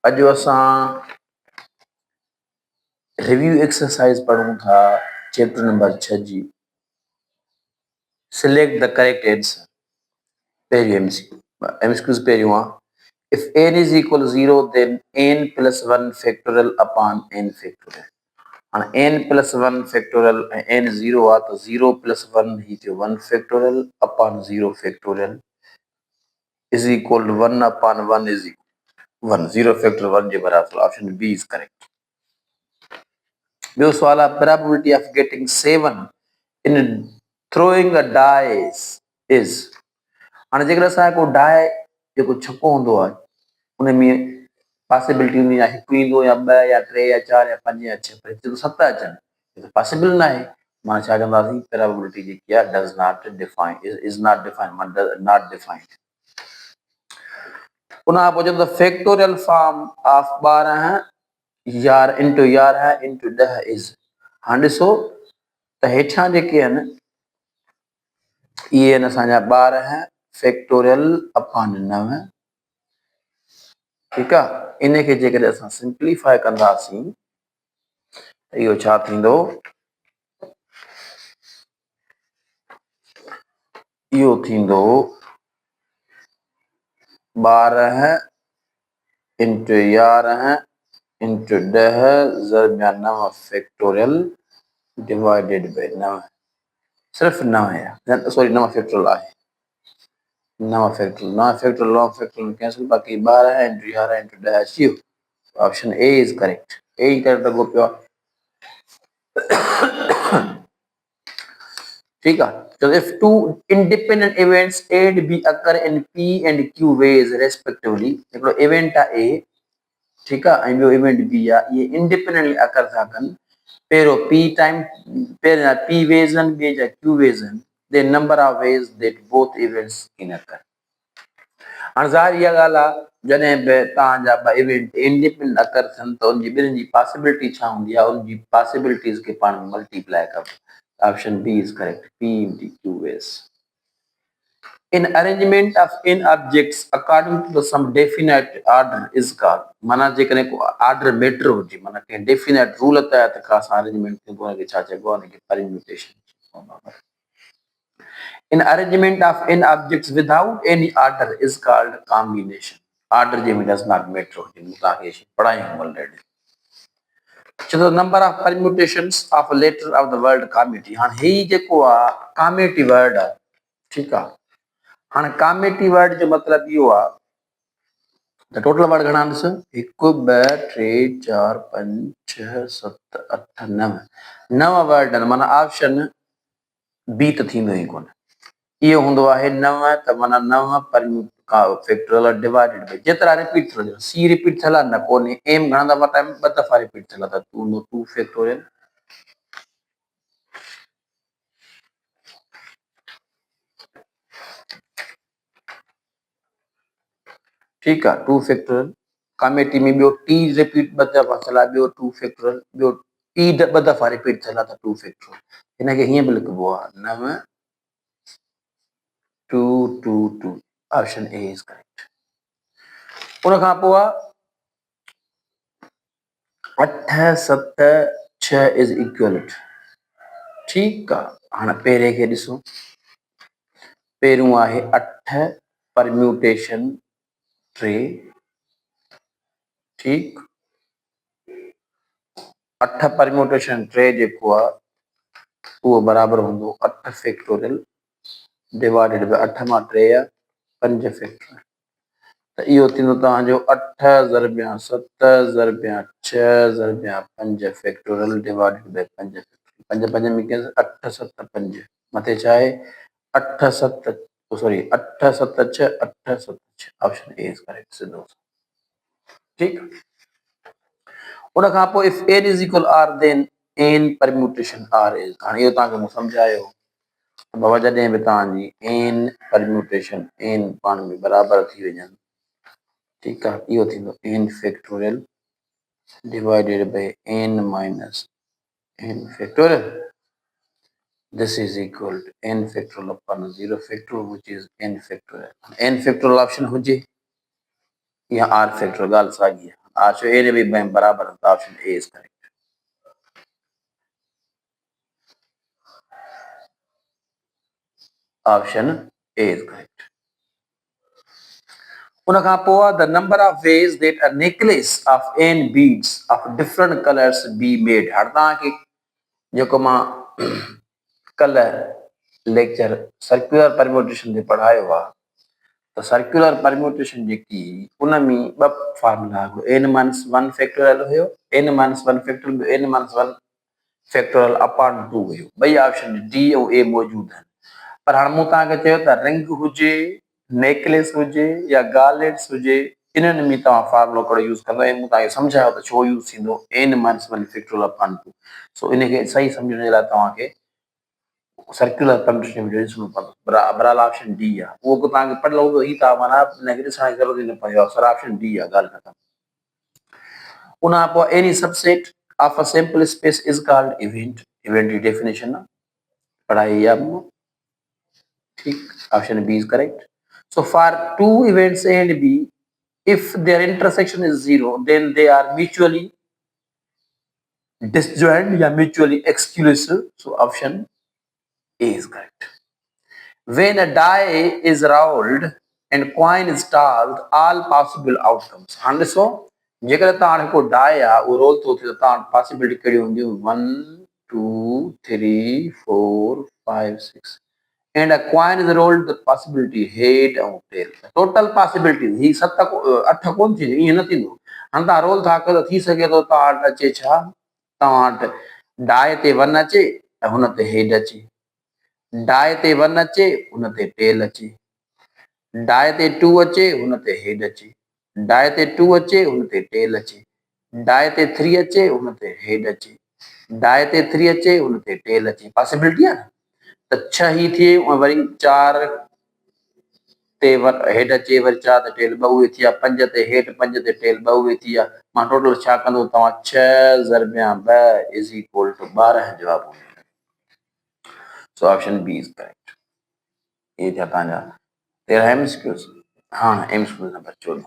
अॼु असां review exercise पढ़ूं था चैप्टर नंबर 6 जी। Select the correct answer. पहिरियों एमसीक्यूज़ पहिरियों आहे, if n is equal to 0 then n plus 1 factorial upon n factorial। हाणे n plus 1 factorial ऐं n 0 आहे त 0 plus 1 ही थियो 1 factorial upon 0 factorial is equal to 1 upon 1 is equal 1। 0 factorial 1 जे बराबर। Option B is correct. ॿियो सवाल आहे प्रोबेबिलिटी ऑफ गेटिंग 7 इन throwing a dice is। हाणे जेकर असां को डाई जेको छको हूंदो आहे उन में पॉसिबिलिटी हूंदी आहे हिकु ईंदो या ॿ या 3 या 4 या 5 या 6, पर हिते त 7 अचनि, त पॉसिबल न आहे। मां छा कंदासीं, प्रोबेबिलिटी जेकी आहे does not define, is not define, मां नॉट डिफाइंड। उन खां पोइ चवंदो factorial form of 12 into 11 into 10 is. हाणे ॾिसो त हेठां जेके आहिनि इहे आहिनि असांजा 12 फैक्टोरियल अपॉन 9। ठीकु आहे, इन खे जेकॾहिं असां सिंप्लीफाई कंदासीं त इहो छा थींदो, इहो थींदो 12 इंटू 11 इंटू 10 ज़रबिया 9 फैक्टोरियल डिवाइडेड बाई 9। सिर्फ़ु 9 आहे, सॉरी 9 फैक्टोरियल आहे, 9 फैक्टोरियल कैंसिल, बाक़ी 12 इंटू 11 इंटू 10 अची वियो। Option A is correct. A ही करेक्ट लॻो पियो आहे। ठीक है। So if two independent events A and B occur in P and Q ways respectively, हिकिड़ो इवेंट आहे A, ठीक है, ऐं ॿियो इवेंट B आहे, ये इंडिपेंडेंटली अकर था कनि। पहिरियों P टाइम, पहिरियां P वेज़ आहिनि, ॿिए जा Q वेज़ आहिनि। The number of ways that both events can occur। हाणे ज़ाहिर इहा ॻाल्हि आहे, जॾहिं बि तव्हांजा ॿ इवेंट इंडिपेंडेंट अकर थियनि त उनजी ॿिन्हिनि जी पॉसिबिलिटी छा हूंदी आहे, उनजी पॉसिबिलिटीज़ खे पाण मल्टीप्लाई कबो। Option B is correct. P into Q ways. In arrangement of n objects according to some definite order is called। माना जेकॾहिं को ऑर्डर मैटर हुजे, माना कंहिं डेफिनेट रूल तहत का अरेंजमेंट थींदो आहे, छा चइबो आहे, उनखे permutation. In arrangement of n objects without any order is called combination। Order जे में does not matter हुजे, तव्हांखे पढ़ायूं ऑलरेडी। चलो number of permutations of letter of the word committee. हाणे ही जेको आहे कॉमेटी वर्ड आहे, ठीकु आहे। हाणे कॉमेटी वर्ड जो मतिलबु इहो आहे त टोटल वर्ड घणा आहिनि, 1 2 3 4 5 6 7 8 9 9 वर्ड आहिनि। माना ऑप्शन बी त थींदो ई कोन, इहो हूंदो आहे 9, त माना 9 फैक्टोरियल डिवाइडेड बाई जेतिरा रिपीट थियो। सी रिपीट थियल आहे न कोन्हे, एम घणा दफ़ा टाइम 2 दफ़ा रिपीट थियल आहे, त हूंदो 2 फैक्टोरियल। ठीकु आहे, 2 फैक्टोरियल। कॉमेटी में ॿियो टी रिपीट 2 दफ़ा थियल आहे, ॿियो 2 फैक्टोरियल, ॿियो टी 2 दफ़ा रिपीट थियल आहे, त 2 फैक्टोरियल। हिनखे हीअं बि लिखिबो आहे 9 2 2 2। Option A is correct. उन खां पोइ आहे 8 7 6 इज इक्वल टू। ठीकु आहे, हाणे पहिरें खे ॾिसो, पहिरियों आहे 8 परम्यूटेशन 3। ठीकु, 8 परम्यूटेशन 3 जेको आहे उहो बराबरि हूंदो 8 फैक्टोरियल डिवाइडेड बाई 8 मां 3 आहे 5 फैक्टोरियल। त इहो थींदो तव्हांजो 8 ज़रबिया 7 ज़रबिया 6 ज़रबिया 5 फैक्टोरियल डिवाइडेड बाई 5 फैक्टोरियल। 5 5 में कैंसिल, 8 7 5 मथे छा आहे 8 7 sorry 8 7 6 8 7 6। Option A is correct, सिधो। ठीकु, उन खां पोइ if n is equal r then n permutation r is। हाणे इहो तव्हांखे मूं सम्झायो बाबा, जॾहिं बि तव्हांजी n परम्यूटेशन n पाण में बराबरि थी वञनि, ठीकु आहे, इहो थींदो n factorial divided by n minus n factorial. This is equal to n factorial upon 0 factorial which is n factorial. n factorial option हुजे या r फैक्टोरियल, ॻाल्हि साॻी आहे। ऑप्शन ए ने बी बराबर है, option A is correct. Option A is correct. उनखां पोइ the number of ways that a necklace of N beads of different colours be made. हाणे तव्हांखे जेको मां कल लेक्चर सर्कुलर परम्यूटेशन ते पढ़ायो आहे, त सर्कुलर परम्यूटेशन जेकी उन में ॿ formula n minus one factorial हुयो, n minus one factorial, n minus one factorial upon 2 हुयो। ॿई ऑप्शन डी ऐं ए मौजूद आहिनि। पर हाणे मूं तव्हांखे चयो त रिंग हुजे, नेकलेस हुजे या गार्लेट्स हुजे, इन्हनि में तव्हां फॉर्मूलो कहिड़ो यूज़ कंदो, ऐं मूं तव्हांखे सम्झायो त छो यूज़ थींदो N minus one factorial upon 2। So इनखे सही सम्झण जे लाइ तव्हांखे सर्कुलर परम्यूटेशन वीडियो ॾिसणो पवंदो। बराबर ऑप्शन डी आहे, उहो बि तव्हांखे पढ़ियलु हूंदो ई त माना हिनखे ॾिसण जी ज़रूरत ई न पवे, सर ऑप्शन डी आहे, ॻाल्हि ख़तमु। उनखां पोइ any subset of a sample space is called event. Event जी डेफिनेशन आहे, पढ़ाई आहे मूं, ठीक। Option B is correct. So for two events A and B, if their intersection is 0, then they are mutually disjoint या mutually exclusive. So option A is correct. When a die is rolled and coin is tossed, all possible outcomes. हाँ ॾिसो, जेकर तव्हां हिकु die आहे उहो role थो थिए त तव्हां पॉसिबिलिटी कहिड़ी हूंदियूं 1 2 3 4 5 6 and a coin is rolled, the possibility head and tail. Total possibility ही 7 8 कोन थी, ईअं न थींदो। हाणे तव्हां रोल था कयो त थी सघे थो तव्हां वटि अचे छा, तव्हां वटि डाए ते 1 अचे ऐं हुन ते हेड अचे, डाए ते 1 अचे हुन ते टेल अचे, डाए ते 2 अचे हुन ते हेड अचे, डाए ते 2 अचे हुन ते टेल अचे, डाए ते 3 अचे हुन ते हेड अचे, डाए ते 3 अचे हुन ते टेल अचे। पॉसिबिलिटी आहे न, त 6 ही थिए ऐं वरी 4 ते हेड अचे, वरी 4 ते टेल 2 उहे थी विया, 5 ते हेड 5 ते टेल 2 उहे थी विया। मां टोटल छा कंदो, तव्हां 6 ज़रबिया 2 इज़ इक्वल टू 12 जवाब। So option B is correct. ये थिया तव्हांजा 13 एमसीक्यूज़। हाँ, MCQ number 14।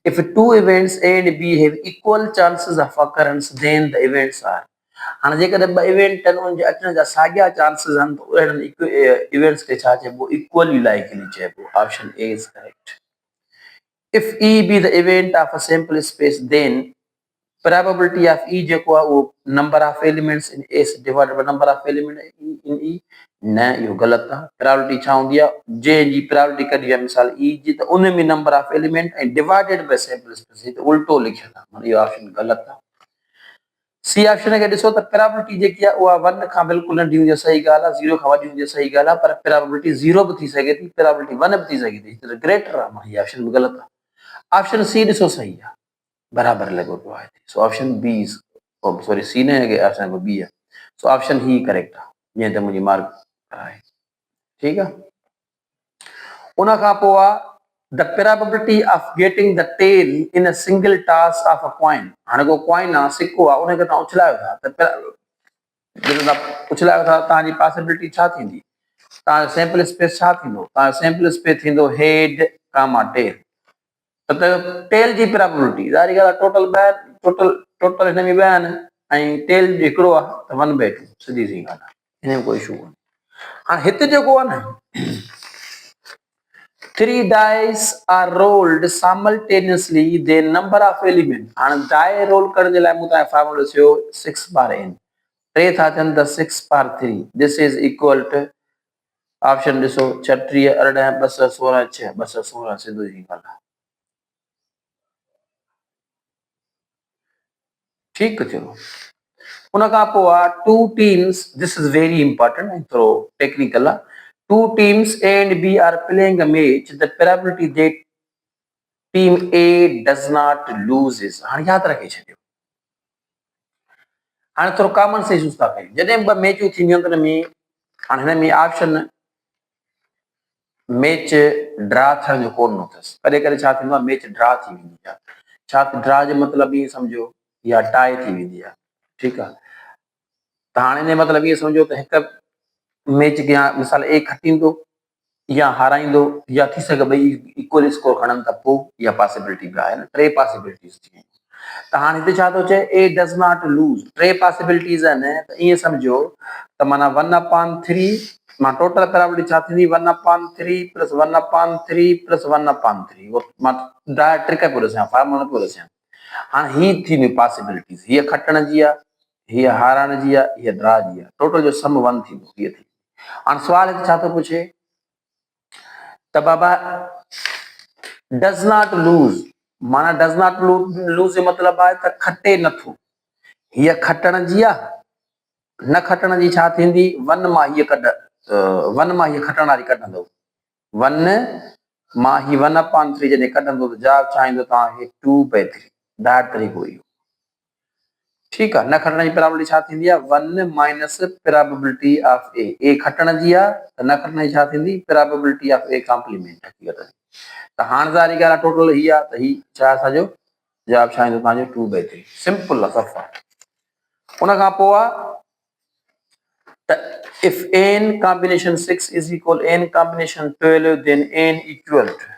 If two events A and B have equal chances of occurrence, then the events are। हाणे जेकॾहिं ॿ इवेंट आहिनि उनजे अचण जा साॻिया चांसिस आहिनि त उन्हनि इवेंट्स खे छा चइबो, इक्वली लाइकली चइबो। Option A is correct. If E be the event of a sample space, then probability of E जेको आहे उहो number of elements in S divided by number of elements in E। न, इहो ग़लति आहे। Probability छा हूंदी आहे, जंहिंजी प्रोबेबिलिटी कढी आहे मिसाल ई जी, त उन में नंबर ऑफ एलिमेंट ऐं डिवाइडेड बाय सैंपल स्पेस, त उल्टो लिखियलु आहे, इहो ऑप्शन ग़लति आहे। सी ऑप्शन खे ॾिसो त प्रोबेबिलिटी जेकी आहे उहा 1 खां बिल्कुलु नंढी हूंदी आहे, सही ॻाल्हि आहे, 0 खां वॾी हूंदी आहे, सही ॻाल्हि आहे, पर प्रोबेबिलिटी 0 बि थी सघे थी, प्रोबेबिलिटी 1 बि थी सघे थी, त ग्रेटर आहे, हीअ ऑप्शन ग़लति आहे। ऑप्शन सी ॾिसो सही आहे, बराबर लॻो पियो आहे। So option B is, sorry C न है, ऑप्शन बी है। सो ऑप्शन ही करेक्ट है, ये तो मुझे मार्क है, ठीक है। उन खां पोइ आहे the probability of getting the tail in a single toss of a coin. हाणे को कॉइन आहे, सिक्को आहे, उनखे तव्हां उछलायो था, त जॾहिं तव्हां उछलायो था तव्हांजी पॉसिबिलिटी छा थींदी, तव्हांजो सैंपल स्पेस छा थींदो, तव्हांजो सैंपल स्पेस थींदो हेड कामा टेल। त टेल जी प्रोबेबिलिटी ज़ाहिर ॻाल्हि आहे, टोटल हिन में ॿ आहिनि ऐं टेल हिकिड़ो आहे त 1/2, सिधी सी ॻाल्हि आहे, हिन में कोई इशू कोन्हे। हाणे हिते जेको आहे न, 3 dice are rolled simultaneously, the number of element। हाणे डाई रोल करण जे लाइ मूं तव्हांखे फॉर्मूलो चयो 6/n, 3 था थियनि त 6/3, this is equal to option ॾिसो 36 18 216 6 216, सिधी सी ॻाल्हि आहे, ठीक थियो। उनखां पोइ आहे two teams, this is very important ऐं थोरो टेक्निकल आहे। Two teams A and B are playing a match, the probability that team A does not lose is. हाणे यादि रखे छॾियो, हाणे थोरो कॉमन सेंस यूज़ था कयूं। जॾहिं ॿ मैचूं थींदियूं आहिनि त हिन में, हाणे हिन में ऑप्शन मैच ड्रा थियण जो कोन अथसि, कॾहिं कॾहिं छा थींदो आहे मैच ड्रा थी वेंदी आहे, छा ड्रा जो मतिलबु ईअं सम्झो या टाई थी वेंदी आहे, ठीकु आहे। त हाणे हिन मतिलबु ईअं सम्झो त हिकु मैच खे मिसाल ए खटींदो या हाराईंदो या थी सघे ॿई इक्वल स्कोर खणनि त पोइ इहा पॉसिबिलिटी बि आहे न, टे पॉसिबिलिटीज़ थी। त हाणे हिते छा थो चए, ए डज़ नॉट लूज़, टे पॉसिबिलिटीज़ आहिनि त ईअं सम्झो त माना 1/3 मां टोटल प्रोबेबिलिटी छा थींदी 1/3 प्लस 1/3 प्लस 1/3, उहो मां ट्रिक पियो ॾिसां, फॉर्मूला पियो ॾिसां। हाणे ही थींदियूं पॉसिबिलिटीज़, हीअ खटण जी आहे, हीअ हारण जी आहे, हीअ ड्रा जी आहे, टोटल जो सम 1 थींदो, हीअ थी। हाणे सुवाल हिते छा थो पुछे त बाबा डज़ नॉट लूज़, माना डज़ नॉट लूज़ जो मतिलबु आहे त खटे नथो, हीअ खटण जी आहे, न खटण जी छा थींदी 1 मां हीअ कढ, 1 मां हीअ खटण वारी कढंदो, 1 मां ही 1/3 जॾहिं कढंदो त जवाब छा ईंदो तव्हांखे 2/3, दैट तरीक़ो इहो। ठीकु आहे, न खटण जी प्रोबेबिलिटी छा थींदी आहे 1 माइनस प्रोबेबिलिटी ऑफ ए खटण जी आहे त न खटण जी छा थींदी प्रोबेबिलिटी ऑफ ए कॉम्प्लीमेंट हक़ीक़त में। त हाणे वारी ॻाल्हि टोटल ही आहे त ही छा असांजो जवाब छा ईंदो तव्हांजो 2/3, सिंपल आहे सफ़ा। उन खां पोइ आहे त if n combination 6 is equal n combination 12 then n equal to,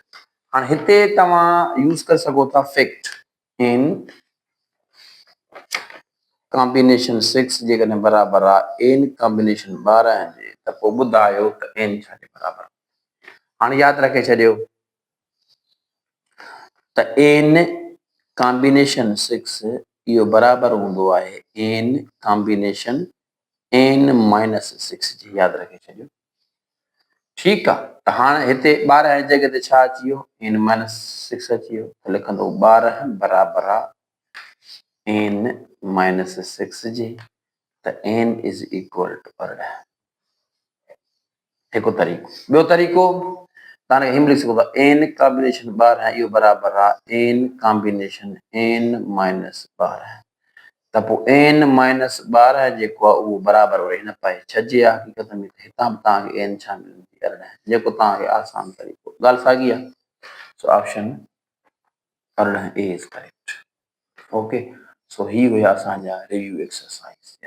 हाणे हिते तव्हां यूज़ करे सघो था फैक्ट n कॉम्बिनेशन 6 जेकॾहिं बराबरि आहे n कॉम्बिनेशन 12 जे त पोइ ॿुधायो त n छा जे बराबरि आहे। हाणे यादि रखे छॾियो त n कॉम्बिनेशन 6 इहो बराबरि हूंदो आहे n कॉम्बिनेशन n माइनस 6 जी, यादि रखे छॾियो। ठीकु आहे, त हाणे हिते 12 जी जॻह ते छा अची वियो n माइनस 6 अची वियो त लिखंदो 12 बराबरि आहे n माइनस 6 जे, त n इज़ इक्वल टू 12। हिकु तरीक़ो, ॿियो तरीक़ो तव्हांखे हिन लिखी सघो था n कॉम्बिनेशन 12 इहो बराबरि आहे n कॉम्बिनेशन n माइनस 12, त पोइ n माइनस 12 जेको आहे उहो बराबरि वरी हिन पाए 6 जे आहे हक़ीक़त में, हितां बि तव्हांखे n छा मिलंदी 18, जेको तव्हांखे आसान तरीक़ो, ॻाल्हि साॻी आहे। So option 18 A is correct. Okay, so ही हुया असांजा रिव्यू एक्सरसाइज।